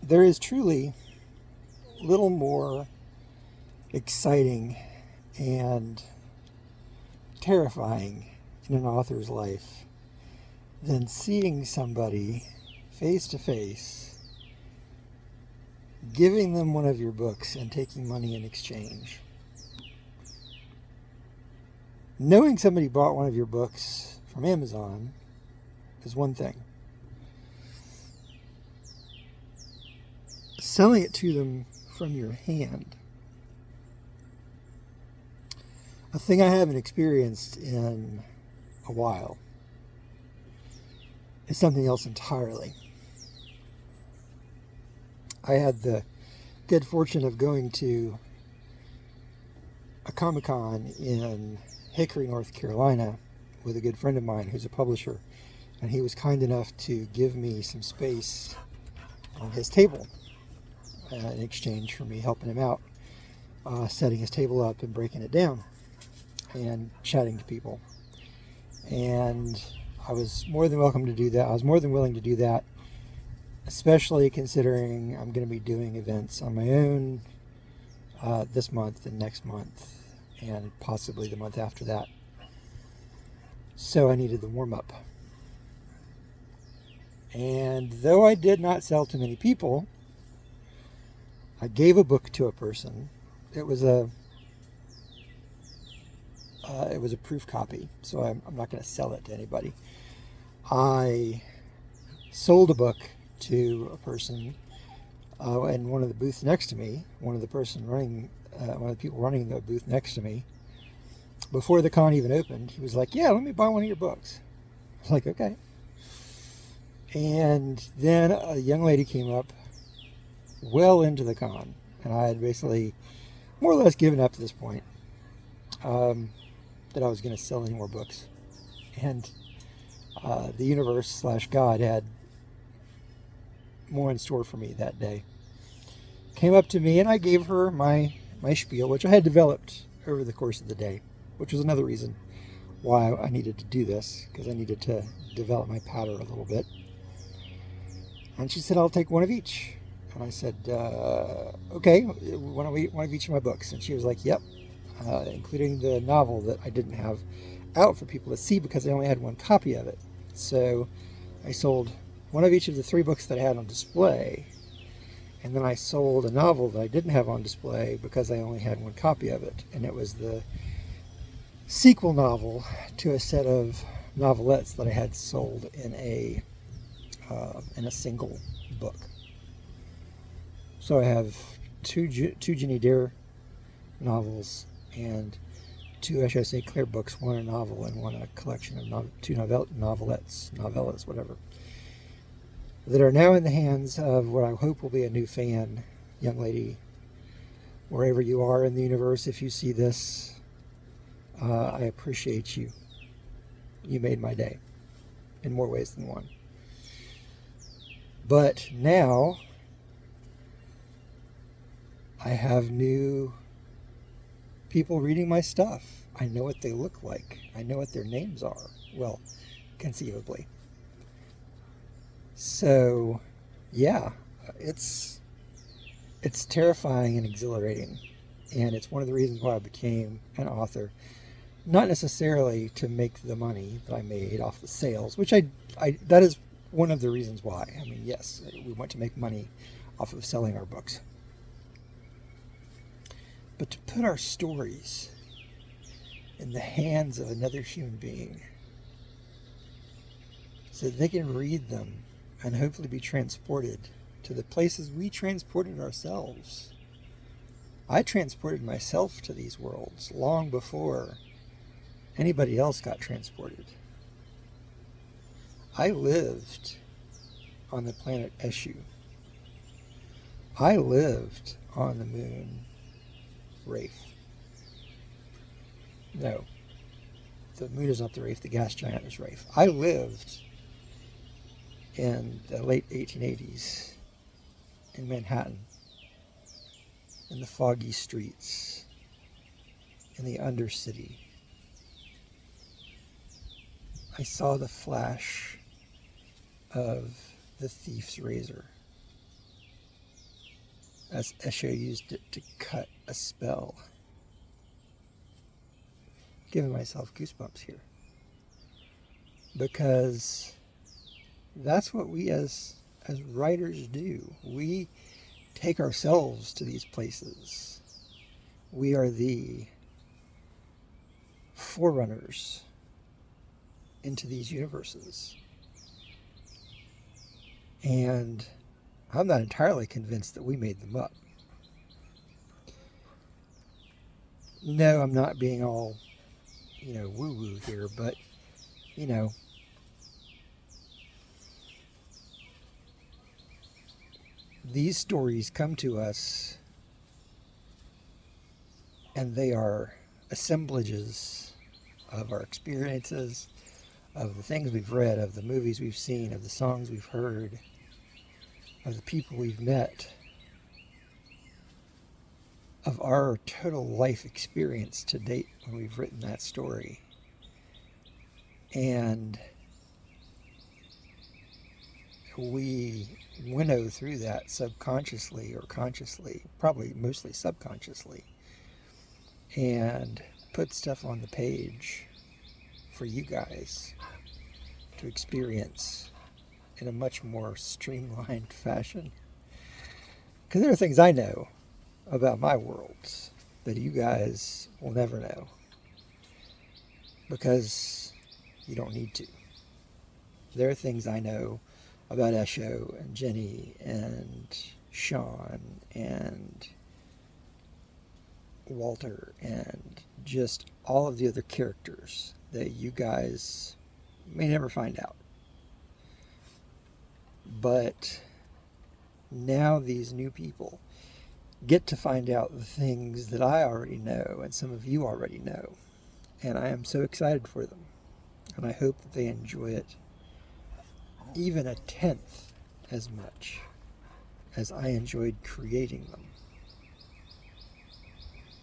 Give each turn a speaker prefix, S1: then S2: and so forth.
S1: there is truly little more exciting and terrifying in an author's life than seeing somebody face to face, giving them one of your books and taking money in exchange. Knowing somebody bought one of your books from Amazon is one thing. Selling it to them from your hand, a thing I haven't experienced in a while, is something else entirely. I had the good fortune of going to a Comic-Con in Hickory, North Carolina with a good friend of mine who's a publisher, and he was kind enough to give me some space on his table in exchange for me helping him out, setting his table up and breaking it down and chatting to people. And I was more than welcome to do that. I was more than willing to do that, especially considering I'm going to be doing events on my own this month and next month and possibly the month after that. So I needed the warm-up. And though I did not sell to many people, I gave a book to a person. It was a proof copy, so I'm not going to sell it to anybody. I sold a book to a person in one of the booths next to me. One of the people running the booth next to me, before the con even opened, he was like, "Yeah, let me buy one of your books." I was like, "Okay." And then a young lady came up well into the con, and I had basically more or less given up at this point that I was going to sell any more books. And the universe / God had more in store for me that day. Came up to me, and I gave her my spiel, which I had developed over the course of the day, which was another reason why I needed to do this, because I needed to develop my patter a little bit. And she said, "I'll take one of each." And I said, "Okay, one of each of my books." And she was like, "Yep," including the novel that I didn't have out for people to see because I only had one copy of it. So I sold one of each of the 3 books that I had on display, and then I sold a novel that I didn't have on display because I only had one copy of it, and it was the sequel novel to a set of novelettes that I had sold in a single book. So I have two Ginny Dare novels and 2, I should say, Claire books, one a novel and one a collection of 2 novellas, whatever, that are now in the hands of what I hope will be a new fan. Young lady, wherever you are in the universe, if you see this, I appreciate you. You made my day in more ways than one. But now I have new people reading my stuff. I know what they look like. I know what their names are. Well, conceivably. So, yeah, it's terrifying and exhilarating. And it's one of the reasons why I became an author. Not necessarily to make the money that I made off the sales, which that is one of the reasons why. I mean, yes, we want to make money off of selling our books. But to put our stories in the hands of another human being so that they can read them and hopefully be transported to the places we transported ourselves. I transported myself to these worlds long before anybody else got transported. I lived on the planet Eshu. I lived on the moon Rafe. No, the moon is not the Rafe, the gas giant is Rafe. I lived in the late 1880s in Manhattan, in the foggy streets, in the Undercity. I saw the flash of the thief's razor. as Esho used it to cut a spell. Giving myself goosebumps here. Because that's what we as writers do. We take ourselves to these places. We are the forerunners into these universes. And I'm not entirely convinced that we made them up. No, I'm not being all, woo-woo here, but, these stories come to us and they are assemblages of our experiences, of the things we've read, of the movies we've seen, of the songs we've heard, of the people we've met, of our total life experience to date when we've written that story. And we winnow through that subconsciously or consciously, probably mostly subconsciously, and put stuff on the page for you guys to experience in a much more streamlined fashion. Because there are things I know about my worlds that you guys will never know. Because you don't need to. There are things I know about Esho and Jenny and Sean and Walter and just all of the other characters that you guys may never find out. But now these new people get to find out the things that I already know and some of you already know. And I am so excited for them. And I hope that they enjoy it even a tenth as much as I enjoyed creating them.